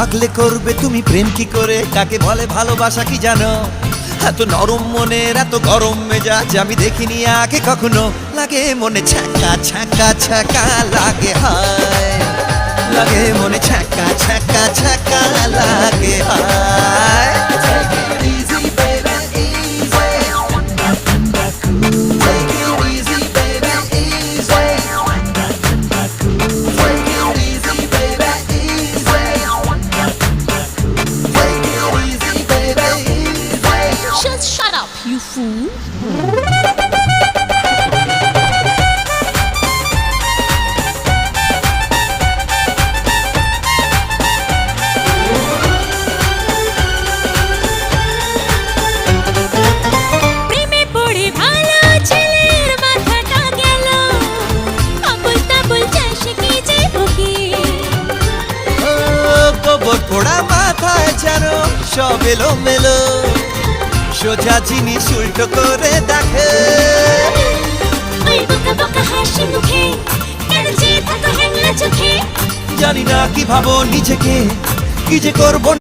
থাকলে করবে তুমি প্রেম কি করে, কাকে বলে ভালোবাসা কি জানো? এত নরম মনের এত গরম মেজাজ আমি দেখিনি আগে কখনো। লাগে মনে ছ্যাঁকা ছ্যাঁকা ছ্যাঁকা লাগে হায়, লাগে মনে ছ্যাঁকা ছ্যাঁকা ছ্যাঁকা লাগে হায়। Just shut up, you fool! প্রেমে পড়ে ভালো ছেলের মাথাটা গেল, আবল তাবল চাষে কি যে বকি। ও গোবর পোড়া মাথায় যেন সব এলো মেলো, সোজা জিনিস উল্টো করে দেখে। ওই বোকা বোকা হাসি মুখে কেন চেয়ে থাকো হ্যাংলা চোখে। জানি না কি ভাবো নিজেকে, কি যে করবো